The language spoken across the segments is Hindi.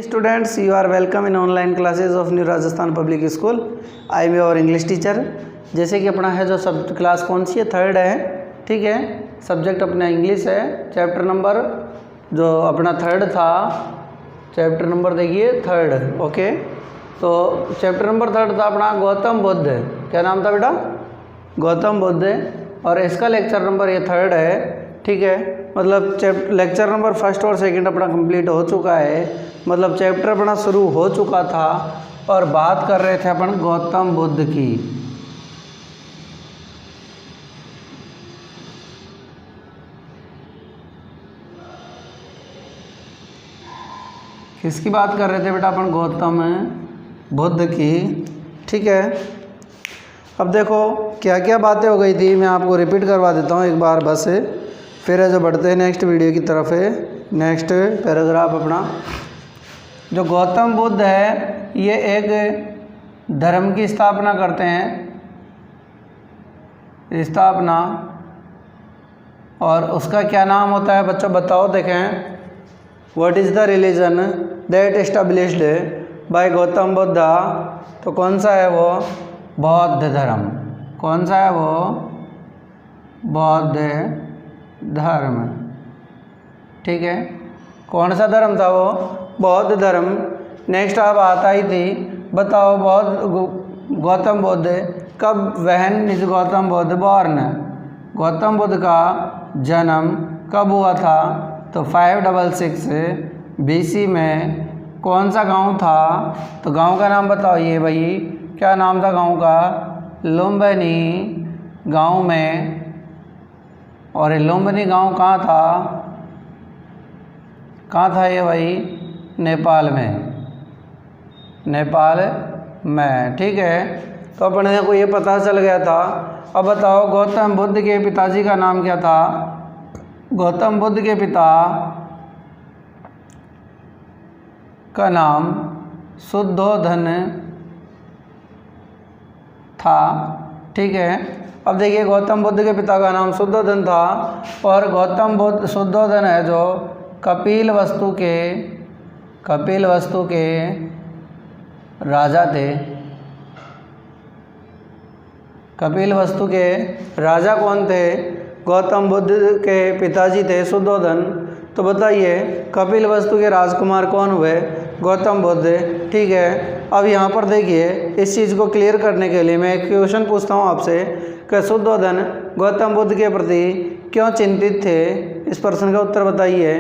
Students, you are welcome in online classes of New Rajasthan Public School. I am your English teacher. जैसे कि अपना है जो सब क्लास कौन सी है, थर्ड है, ठीक है। सब्जेक्ट अपना इंग्लिश है। चैप्टर नंबर जो अपना थर्ड था, चैप्टर नंबर देखिए थर्ड, ओके। तो चैप्टर नंबर थर्ड था अपना गौतम बुद्ध। क्या नाम था बेटा? गौतम बुद्ध। और इसका लेक्चर नंबर ये थर्ड है, ठीक है। मतलब लेक्चर नंबर फर्स्ट और सेकंड अपना कंप्लीट हो चुका है, मतलब चैप्टर अपना शुरू हो चुका था और बात कर रहे थे अपन गौतम बुद्ध की। किसकी बात कर रहे थे बेटा अपन? गौतम बुद्ध की, ठीक है। अब देखो क्या क्या बातें हो गई थी, मैं आपको रिपीट करवा देता हूँ एक बार बस, फिर जो बढ़ते हैं नेक्स्ट वीडियो की तरफ है। नेक्स्ट पैराग्राफ अपना, जो गौतम बुद्ध है ये एक धर्म की स्थापना करते हैं, स्थापना, और उसका क्या नाम होता है बच्चों बताओ, देखें। What is the religion that established by Gautam Buddha? तो कौन सा है वो? बौद्ध धर्म। कौन सा है वो? बौद्ध धर्म, ठीक है। कौन सा धर्म था वो? बौद्ध धर्म। नेक्स्ट अब आता ही थी, बताओ गौतम बुद्ध कब, when is Gautam Buddha born? Gautam Buddha का जन्म कब हुआ था? तो 566 BC में। कौन सा गांव था? तो गांव का नाम बताओ ये भाई, क्या नाम था गांव का? लुम्बिनी गांव में। और ये लुम्बिनी गांव कहाँ था? कहाँ था ये भाई? नेपाल में, नेपाल में, ठीक है। तो अपने को ये पता चल गया था। अब बताओ गौतम बुद्ध के पिताजी का नाम क्या था? गौतम बुद्ध के पिता का नाम शुद्धोधन था, ठीक है। अब देखिए गौतम बुद्ध के पिता का नाम शुद्धोधन था, और गौतम बुद्ध शुद्धोधन है जो कपिलवस्तु के राजा थे। कपिलवस्तु के राजा कौन थे? गौतम बुद्ध के पिताजी थे शुद्धोधन। तो बताइए कपिलवस्तु के राजकुमार कौन हुए? गौतम बुद्ध, ठीक है। अब यहाँ पर देखिए इस चीज़ को क्लियर करने के लिए मैं एक क्वेश्चन पूछता हूँ आपसे कि शुद्धोधन गौतम बुद्ध के प्रति क्यों चिंतित थे? इस प्रश्न का उत्तर बताइए।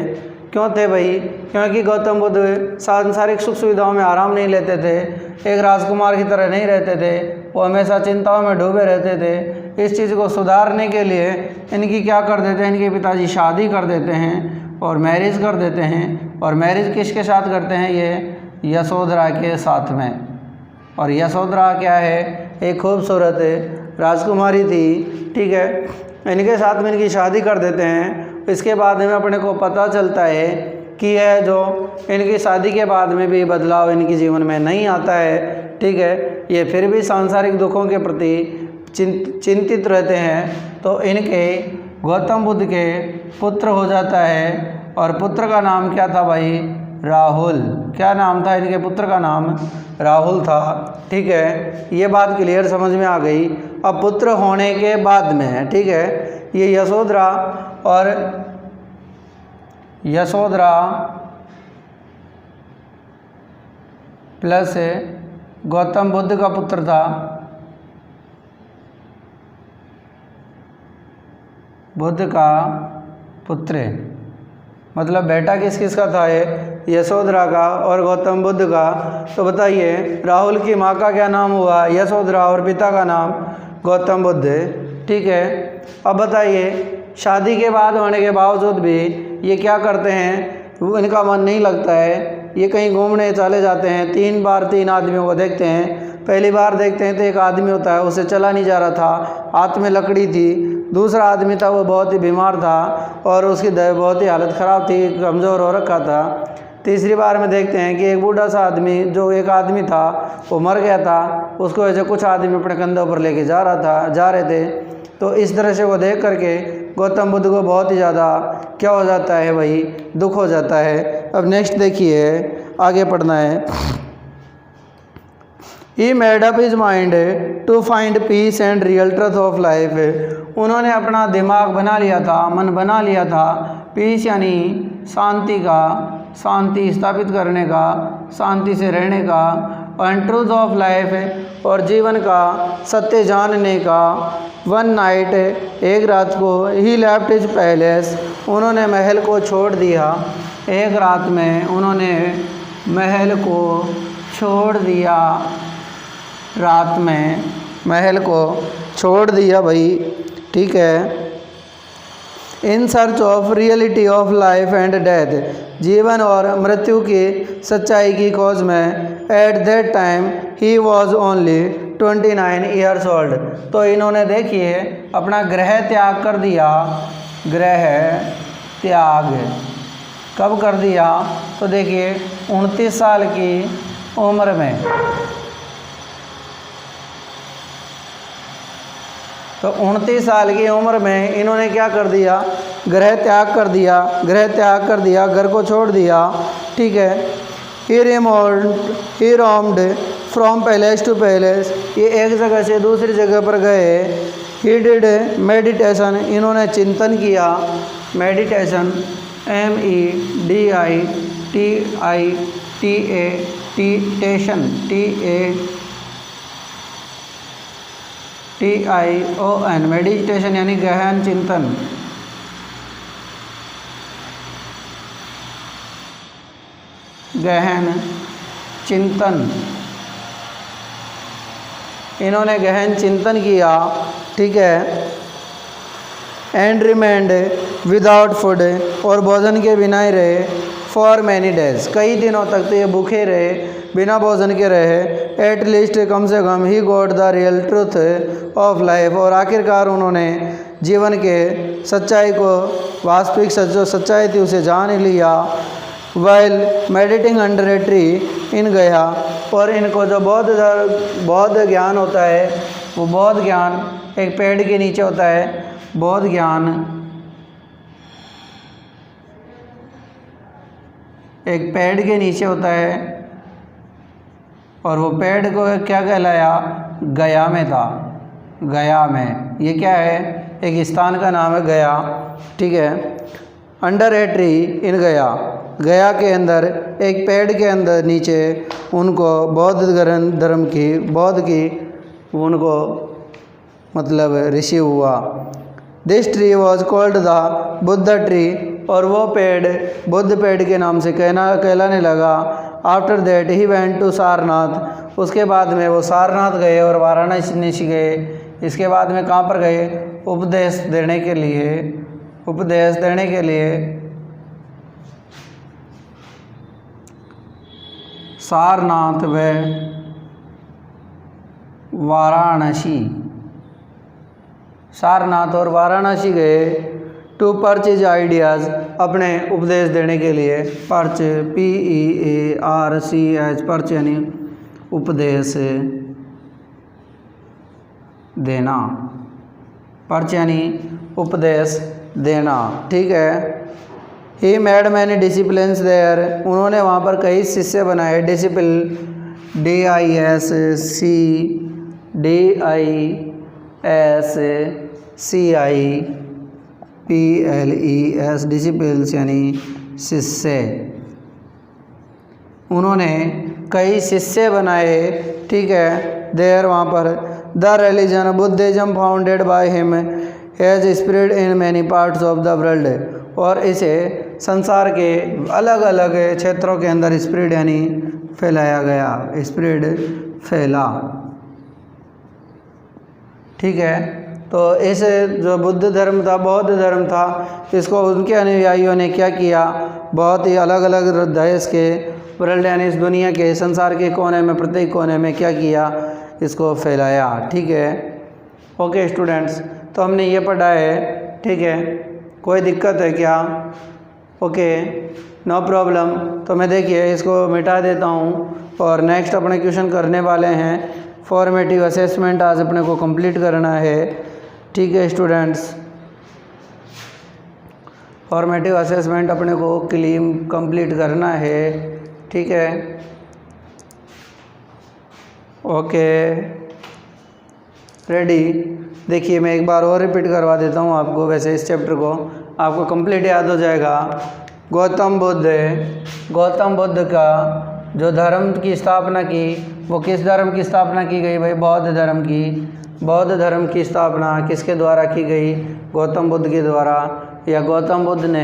क्यों थे भाई? क्योंकि गौतम बुद्ध सांसारिक सुख सुविधाओं में आराम नहीं लेते थे, एक राजकुमार की तरह नहीं रहते थे, वो हमेशा चिंताओं में डूबे रहते थे। इस चीज़ को सुधारने के लिए इनकी क्या कर देते हैं? इनके पिताजी शादी कर देते हैं और मैरिज कर देते हैं। और मैरिज किसके साथ करते हैं? ये यशोधरा के साथ में। और यशोधरा क्या है? एक खूबसूरत राजकुमारी थी, ठीक है। इनके साथ में इनकी शादी कर देते हैं। इसके बाद में अपने को पता चलता है कि यह जो इनकी शादी के बाद में भी बदलाव इनके जीवन में नहीं आता है, ठीक है। ये फिर भी सांसारिक दुखों के प्रति चिंतित रहते हैं। तो इनके गौतम बुद्ध के पुत्र हो जाता है, और पुत्र का नाम क्या था भाई? राहुल। क्या नाम था इनके पुत्र का? नाम राहुल था, ठीक है। ये बात क्लियर समझ में आ गई। अब पुत्र होने के बाद में है, ठीक है, ये यशोधरा प्लस गौतम बुद्ध का पुत्र था, बुद्ध का पुत्र, मतलब बेटा किस किस का था? ये यशोधरा का और गौतम बुद्ध का। तो बताइए राहुल की माँ का क्या नाम हुआ? यशोधरा, और पिता का नाम गौतम बुद्ध, ठीक है। अब बताइए शादी के बाद होने के बावजूद भी ये क्या करते हैं? वो इनका मन नहीं लगता है, ये कहीं घूमने चले जाते हैं। 3 बार 3 आदमियों को देखते हैं। पहली बार देखते हैं तो एक आदमी होता है, उससे चला नहीं जा रहा था, हाथ में लकड़ी थी। दूसरा आदमी था वो बहुत ही बीमार था और उसकी बहुत ही हालत ख़राब थी, कमज़ोर हो रखा था। तीसरी बार में देखते हैं कि एक बूढ़ा सा आदमी, जो एक आदमी था वो मर गया था, उसको ऐसे कुछ आदमी अपने कंधों पर लेके जा रहे थे। तो इस दृश्य को देख करके गौतम बुद्ध को बहुत ही ज़्यादा क्या हो जाता है भाई, दुख हो जाता है। अब नेक्स्ट देखिए, आगे पढ़ना है। He made up his mind to find peace and real truth of life। उन्होंने अपना दिमाग बना लिया था, मन बना लिया था, पीस यानी शांति का, शांति स्थापित करने का, शांति से रहने का, और ट्रूथ ऑफ लाइफ और जीवन का सत्य जानने का। वन नाइट एक रात को ही लेफ्ट हिज पैलेस उन्होंने महल को छोड़ दिया। एक रात में उन्होंने महल को छोड़ दिया, रात में महल को छोड़ दिया भाई, ठीक है। In search of reality of life and death, जीवन और मृत्यु की सच्चाई की खोज में। At that time he was only 29 years old. तो इन्होंने देखिए अपना ग्रह त्याग कर दिया। ग्रह त्याग कब कर दिया? तो देखिए 29 साल की उम्र में। तो 29 साल की उम्र में इन्होंने क्या कर दिया? ग्रह त्याग कर दिया। ग्रह त्याग कर दिया, घर को छोड़ दिया, ठीक है। He roamed from palace to palace, ये एक जगह से दूसरी जगह पर गए। ही डिड मेडिटेशन, इन्होंने चिंतन किया। मेडिटेशन MEDITATION, मेडिटेशन यानी गहन चिंतन। गहन चिंतन, इन्होंने गहन चिंतन किया, ठीक है। एंड रिमेंड विदाउट फूड, और भोजन के बिना ही रहे। फॉर मैनी डेज, कई दिनों तक तो ये भूखे रहे, बिना भोजन के रहे। एट लीस्ट, कम से कम, he got the real truth of life, और आखिरकार उन्होंने जीवन के सच्चाई को, वास्तविक जो सच्चाई थी उसे जान लिया। While meat eating under a tree in गया, और इनको जो बौद्ध ज्ञान होता है, वो बौद्ध ज्ञान एक पेड़ के नीचे होता है। बौद्ध ज्ञान एक पेड़ के नीचे होता है, और वो पेड़ को क्या कहलाया? गया में था। गया में, ये क्या है? एक स्थान का नाम है गया, ठीक है। अंडर ए ट्री इन गया, गया के अंदर एक पेड़ के अंदर नीचे उनको बौद्ध धर्म की, बौद्ध की उनको मतलब रिसीव हुआ। This tree was called the Buddha tree, और वो पेड़ बुद्ध पेड़ के नाम से कहलाने लगा। After that he went to Sarnath, उसके बाद में वो सारनाथ गए और वाराणसी गए। इसके बाद में कहाँ पर गए? उपदेश देने के लिए। उपदेश देने के लिए सारनाथ व वाराणसी, सारनाथ और वाराणसी गए। टू परचेज आइडियाज़, अपने उपदेश देने के लिए। पर्च PEARCH, पर्च यानी उपदेश देना। पर्च यानी उपदेश देना, ठीक है। He made many disciplines there, उन्होंने वहाँ पर कई शिष्य बनाए। डिसिप्लिन DISCIPLES, डिसिप्लिन्स यानी शिष्य। उन्होंने कई शिष्य बनाए, ठीक है। देयर वहाँ पर the religion Buddhism founded by him has spread in many parts of the world, और इसे संसार के अलग अलग क्षेत्रों के अंदर स्प्रेड यानी फैलाया गया। स्प्रेड फैला, ठीक है। तो इस जो बुद्ध धर्म था, बौद्ध धर्म था, इसको उनके अनुयायियों ने क्या किया? बहुत ही अलग अलग देश के, वर्ल्ड यानी इस दुनिया के, संसार के कोने में, प्रत्येक कोने में क्या किया? इसको फैलाया, ठीक है। ओके स्टूडेंट्स, तो हमने ये पढ़ा है, ठीक है। कोई दिक्कत है क्या? Okay, no problem. तो मैं देखिए इसको मिटा देता हूँ, और नेक्स्ट अपने क्वेश्चन करने वाले हैं। फॉर्मेटिव असेसमेंट आज अपने को कंप्लीट करना है, ठीक है स्टूडेंट्स। फॉर्मेटिव असेसमेंट अपने को कंप्लीट करना है, ठीक है, ओके रेडी। देखिए मैं एक बार और रिपीट करवा देता हूँ आपको, वैसे इस चैप्टर को आपको कंप्लीट याद हो जाएगा। गौतम बुद्ध का जो धर्म की स्थापना की, वो किस धर्म की स्थापना की गई भाई? बौद्ध धर्म की। बौद्ध धर्म की स्थापना किसके द्वारा की गई? गौतम बुद्ध के द्वारा। या गौतम बुद्ध ने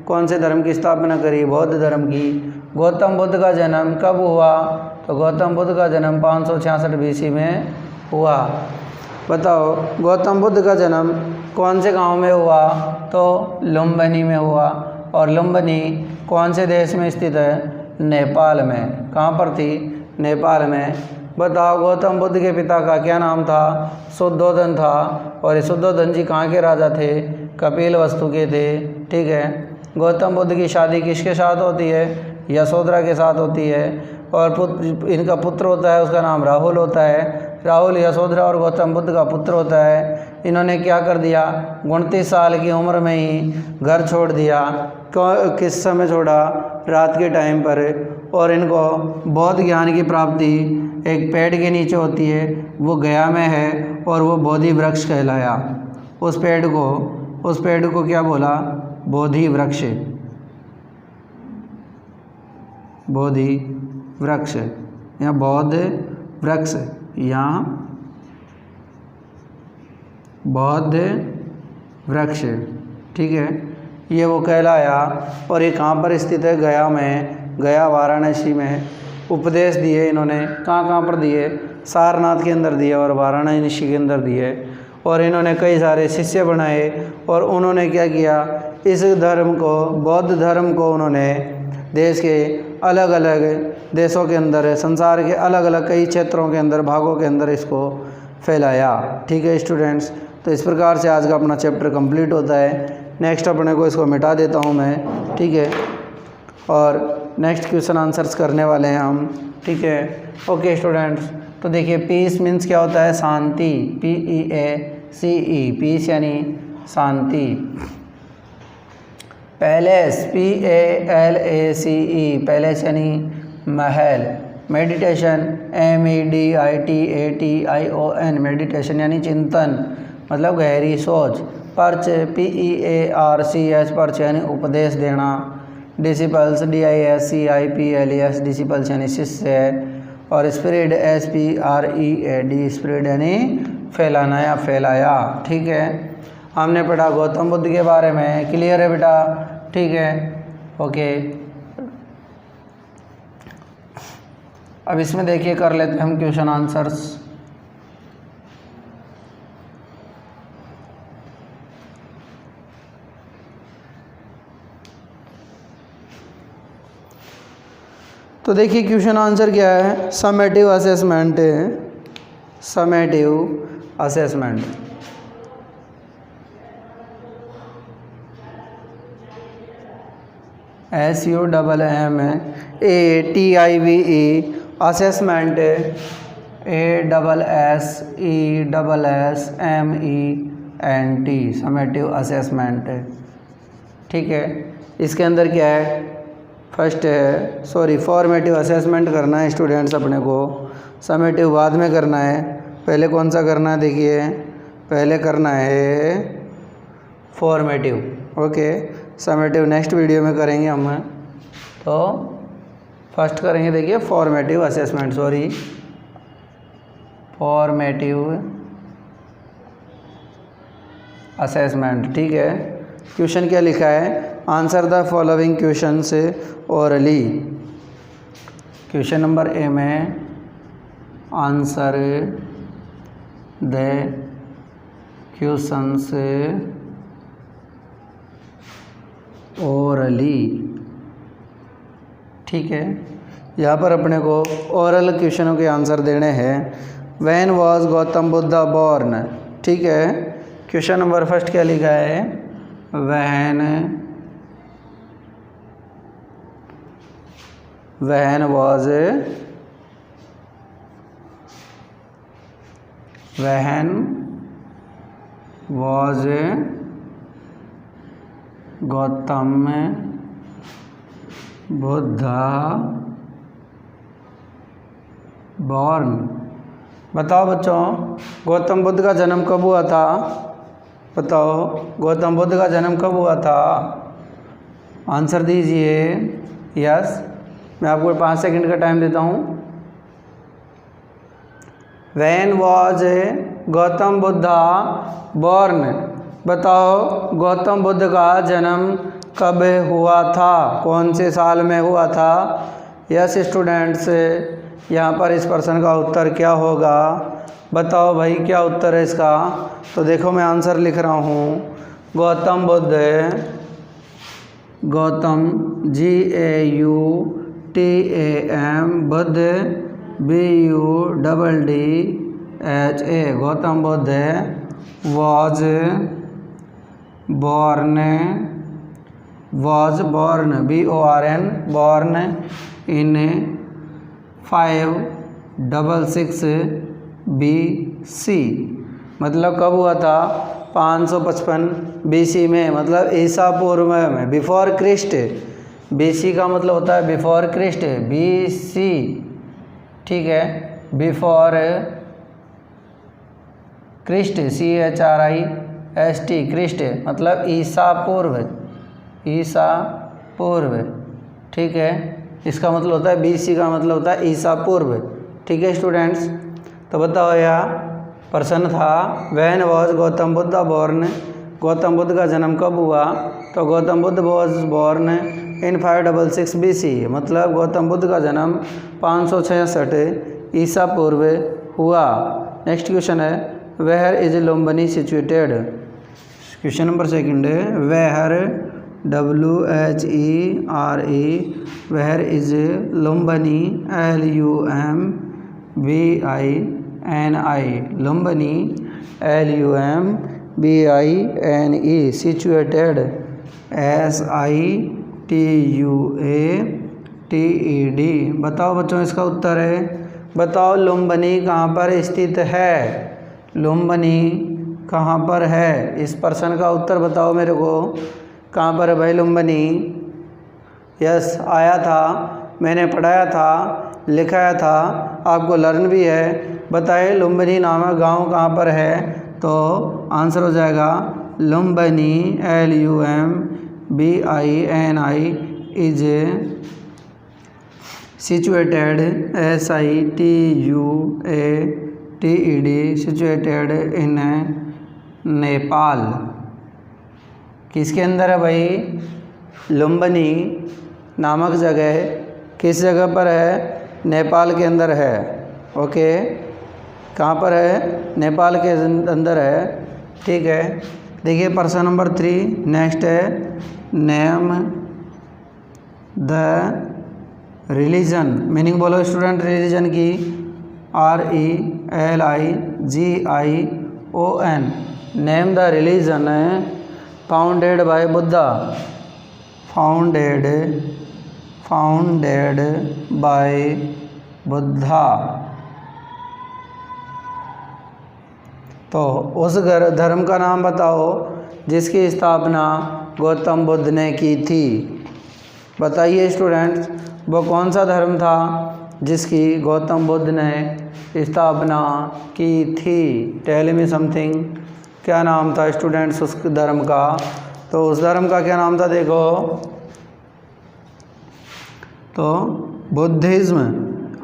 कौन से धर्म की स्थापना करी? बौद्ध धर्म की। गौतम बुद्ध का जन्म कब हुआ? तो गौतम बुद्ध का जन्म 566 BC में हुआ। बताओ गौतम बुद्ध का जन्म कौन से गांव में हुआ? तो लुम्बिनी में हुआ। और लुम्बिनी कौन से देश में स्थित है? नेपाल में। कहाँ पर थी? नेपाल में। बताओ गौतम बुद्ध के पिता का क्या नाम था? शुद्धोधन था। और ये शुद्धोधन जी कहाँ के राजा थे? कपिलवस्तु के थे। ठीक है। गौतम बुद्ध की शादी किसके साथ होती है? यशोधरा के साथ होती है। और इनका पुत्र होता है, उसका नाम राहुल होता है। राहुल यशोधरा और गौतम बुद्ध का पुत्र होता है। इन्होंने क्या कर दिया? 29 साल की उम्र में ही घर छोड़ दिया। किस समय छोड़ा? रात के टाइम पर। और इनको बौद्ध ज्ञान की प्राप्ति एक पेड़ के नीचे होती है, वो गया में है, और वो बोधि वृक्ष कहलाया। उस पेड़ को क्या बोला? बोधि वृक्ष। बोधि वृक्ष या बौद्ध वृक्ष, यहाँ बौद्ध वृक्ष। ठीक है, ये वो कहलाया। और ये कहाँ पर स्थित है? गया में। गया वाराणसी में। उपदेश दिए इन्होंने कहाँ पर दिए? सारनाथ के अंदर दिए और वाराणसी के अंदर दिए। और इन्होंने कई सारे शिष्य बनाए। और उन्होंने क्या किया? इस धर्म को, बौद्ध धर्म को उन्होंने देश के अलग अलग देशों के अंदर, संसार के अलग अलग कई क्षेत्रों के अंदर, भागों के अंदर इसको फैलाया। ठीक है स्टूडेंट्स, तो इस प्रकार से आज का अपना चैप्टर कंप्लीट होता है। नेक्स्ट अपने को इसको मिटा देता हूँ मैं। ठीक है, और नेक्स्ट क्वेश्चन आंसर्स करने वाले हैं हम। ठीक है, ओके स्टूडेंट्स। तो देखिए पीस मीन्स क्या होता है? शांति। PEACE, पीस यानी शांति। पैलेस, PALACE, पैलेस यानी महल। मेडिटेशन, MEDITATION, मेडिटेशन यानी चिंतन, मतलब गहरी सोच। पर्च, PEARCH, पर्च यानी उपदेश देना। डिसिपल्स, DISCIPLES, डिसिपल्स यानी शिष्य। और स्प्रेड, SPREAD, स्प्रेड यानी फैलाना या फैलाया। ठीक है, हमने पढ़ा गौतम बुद्ध के बारे में। क्लियर है बेटा? ठीक है, ओके। अब इसमें देखिए कर लेते हैं हम क्वेश्चन आंसर्स। तो देखिए क्वेश्चन आंसर क्या है? समेटिव असेसमेंट है। Summative assessment. SUMMATIVE, assessment. ASSESSMENT, summative assessment. ठीक है, इसके अंदर क्या है? फर्स्ट है, फॉर्मेटिव असेसमेंट करना है स्टूडेंट्स अपने को। समेटिव बाद में करना है। पहले कौन सा करना है? देखिए पहले करना है formative. Okay, summative next video में करेंगे हम। तो फर्स्ट करेंगे देखिए फॉर्मेटिव असेसमेंट, फॉर्मेटिव असेसमेंट। ठीक है, क्वेश्चन क्या लिखा है? आंसर द फॉलोइंग क्वेश्चन से ओरली। क्वेश्चन नंबर ए में आंसर द क्वेश्चन से ओरली। ठीक है, यहाँ पर अपने को ओरल क्वेश्चनों के आंसर देने हैं। When was Gautam Buddha born. ठीक है, क्वेश्चन नंबर फर्स्ट क्या लिखा है? When was Gautam Buddha born. बताओ बच्चों गौतम बुद्ध का जन्म कब हुआ था? बताओ गौतम बुद्ध का जन्म कब हुआ था? आंसर दीजिए। यस, मैं आपको 5 सेकंड का टाइम देता हूँ। When was Gautam Buddha born? बताओ गौतम बुद्ध का जन्म कब हुआ था, कौन से साल में हुआ था? यस स्टूडेंट्स, यहाँ पर इस प्रश्न का उत्तर क्या होगा? बताओ भाई क्या उत्तर है इसका? तो देखो मैं आंसर लिख रहा हूँ। Gautam Buddha, Gautam GAUTAM, Buddha BUDDHA, Gautam Buddha was born born in 566 BC। मतलब कब हुआ था? 555 BC में, मतलब ईसा पूर्व में, बिफोर क्रिस्ट। BC का मतलब होता है बिफोर क्रिस्ट, BC, ठीक है, बिफोर क्रिस्ट, CHRIST, क्रिस्ट मतलब ईसा पूर्व, ईसा पूर्व, ठीक है। इसका मतलब होता है BC का मतलब होता है ईसा पूर्व, ठीक है स्टूडेंट्स। तो बताओ यार प्रश्न था when was Gautam Buddha born, Gautam Buddha का जन्म कब हुआ? तो Gautam Buddha was born in 566 BC, मतलब गौतम बुद्ध का जन्म 566 ईसा पूर्व हुआ। नेक्स्ट क्वेश्चन है where is Lumbini situated? Question number 2 है where, WHERE, where is Lumbini, LUMBINI, Lumbini LUMBINE, situated SITUATED। बताओ बच्चों इसका उत्तर है। बताओ लुम्बिनी कहाँ पर स्थित है? लुम्बिनी कहाँ पर है? इस प्रश्न का उत्तर बताओ मेरे को, कहाँ पर है भाई लुम्बिनी? यस, आया था, मैंने पढ़ाया था, लिखाया था, आपको लर्न भी है। बताइए लुम्बिनी नामक गांव कहाँ पर है? तो आंसर हो जाएगा Lumbini LUMBINI is situated SITUATED, situated in Nepal. किसके अंदर है भाई? लुम्बिनी नामक जगह किस जगह पर है? नेपाल के अंदर है। ओके, कहाँ पर है? नेपाल के अंदर है, ठीक है। देखिए प्रश्न नंबर 3 नेक्स्ट है नेम द रिलीजन। मीनिंग बोलो स्टूडेंट रिलीजन की। RELIGION, name the religion founded by Buddha, founded by Buddha. तो उस धर्म का नाम बताओ जिसकी स्थापना गौतम बुद्ध ने की थी। बताइए स्टूडेंट्स वो कौन सा धर्म था जिसकी गौतम बुद्ध ने स्थापना की थी? Tell me something. क्या नाम था स्टूडेंट्स उस धर्म का? तो उस धर्म का क्या नाम था देखो, तो बुद्धिज्म।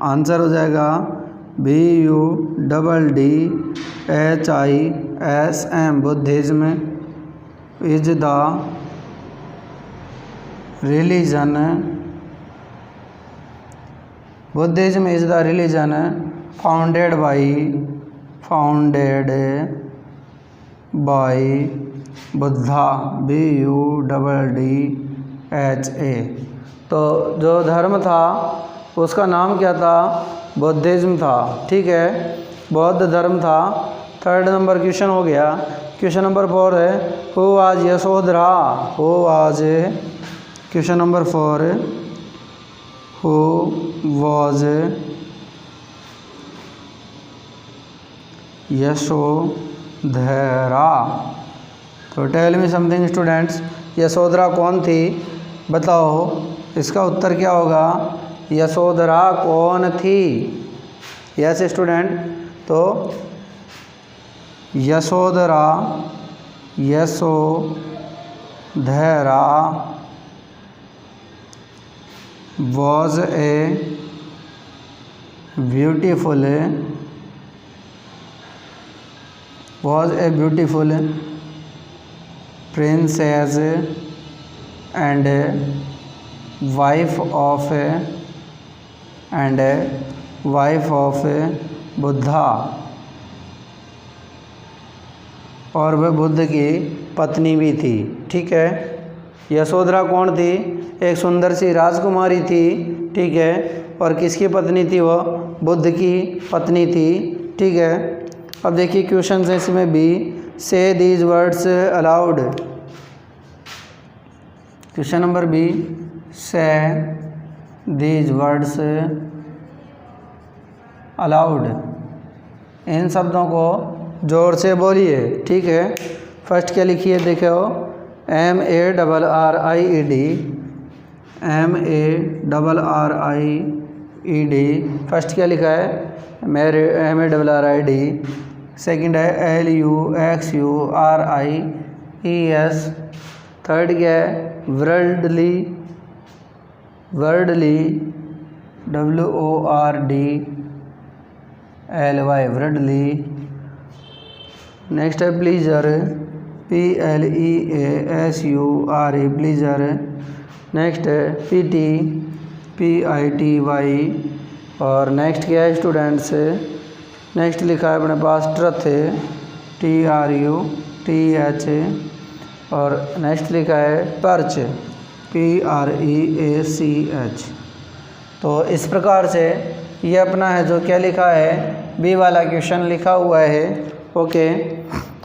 आंसर हो जाएगा BUDDHISM, Buddhism is the religion, Buddhism is the religion founded by Buddha, BUDDHA। तो जो धर्म था उसका नाम क्या था? बुद्धिज्म था, ठीक है, बौद्ध धर्म था। 3rd नंबर क्वेश्चन हो गया। क्वेश्चन नंबर 4 है who was Yashodhara? Who was, question number 4, who was Yashodhara? तो tell me something students, Yashodhara कौन थी? बताओ इसका उत्तर क्या होगा? यशोधरा कौन थी? Yes student. तो Yashodhara was a beautiful princess and wife of Buddha, और वह बुद्ध की पत्नी भी थी। ठीक है, यशोधरा कौन थी? एक सुंदर सी राजकुमारी थी। ठीक है, और किसकी पत्नी थी? वो बुद्ध की पत्नी थी। ठीक है, अब देखिए क्वेश्चन है इसमें भी, say these words aloud. Question number B, say these words aloud. इन शब्दों को जोर से बोलिए। ठीक है, फर्स्ट क्या लिखिए, देखो MARRIED। फर्स्ट क्या लिखा है? MARRIED। सेकंड है LUXURIES। थर्ड क्या है? Worldly WORDLY worldly. नेक्स्ट है प्लीजर PLEASURE प्लीजर। नेक्स्ट है PITY। और नेक्स्ट क्या है स्टूडेंट्स? नेक्स्ट लिखा है अपने पास ट्रथ TRUTH। और नेक्स्ट लिखा है पर्च PREACH। तो इस प्रकार से ये अपना है जो क्या लिखा है, बी वाला क्वेश्चन लिखा हुआ है। ओके,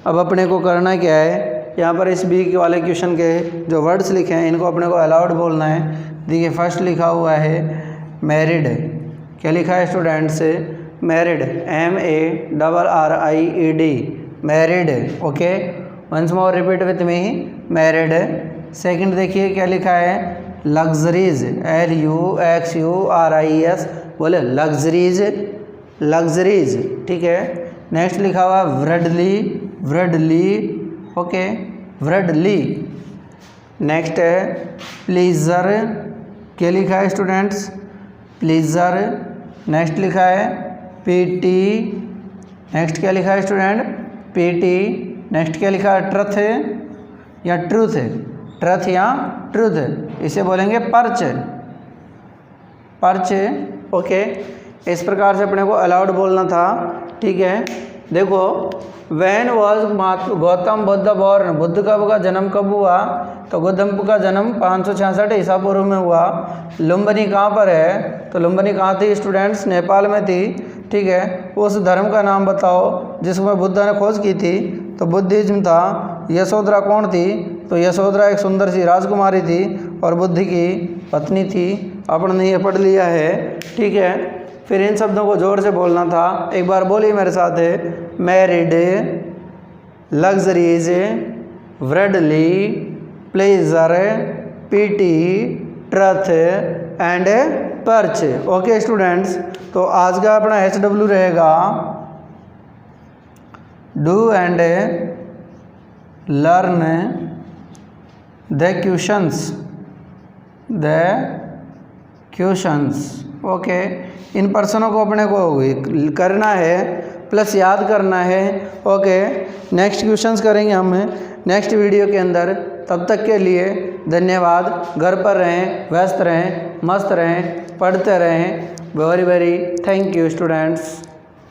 अब अपने को करना क्या है, यहाँ पर इस बी वाले क्वेश्चन के जो वर्ड्स लिखे हैं इनको अपने को अलाउड बोलना है। देखिए फर्स्ट लिखा हुआ है मैरिड। क्या लिखा है students? Married MARRIED married. Okay, once more repeat with me, married. Second देखिए क्या लिखा है, लग्जरीज LUXURIES बोले लग्जरीज। ठीक है, नेक्स्ट लिखा हुआ वर्ल्डली। Okay, worldly. नेक्स्ट है प्लीजर। क्या लिखा है स्टूडेंट्स? प्लीजर। नेक्स्ट लिखा है PT। नेक्स्ट क्या लिखा है स्टूडेंट? PT। नेक्स्ट क्या लिखा है? ट्रथ या ट्रूथ? ट्रथ या ट्रूथ, इसे बोलेंगे पर्च। ओके, इस प्रकार से अपने को अलाउड बोलना था। ठीक है, देखो when was Gautam Buddha born. Buddha का जन्म कब हुआ? तो गौतम का जन्म 566 ईसा पूर्व में हुआ। लुम्बिनी कहाँ पर है? तो लुम्बिनी कहाँ थी स्टूडेंट्स? नेपाल में थी। ठीक है, उस धर्म का नाम बताओ जिसमें बुद्ध ने खोज की थी। तो बुद्धिज्म था। यशोधरा कौन थी? तो यशोधरा एक सुंदर सी राजकुमारी थी और बुद्ध की पत्नी थी। आपने ये पढ़ लिया है। ठीक है, फिर इन शब्दों को जोर से बोलना था। एक बार बोलिए मेरे साथ, married, luxuries, worldly, pleasure, PT, truth and perch. Okay students, तो आज का अपना HW रहेगा do and learn the questions. Okay, इन प्रश्नों को अपने को करना है प्लस याद करना है। ओके, नेक्स्ट क्वेश्चंस करेंगे हम नेक्स्ट वीडियो के अंदर। तब तक के लिए धन्यवाद। घर पर रहें, व्यस्त रहें, मस्त रहें, पढ़ते रहें। Very thank you students.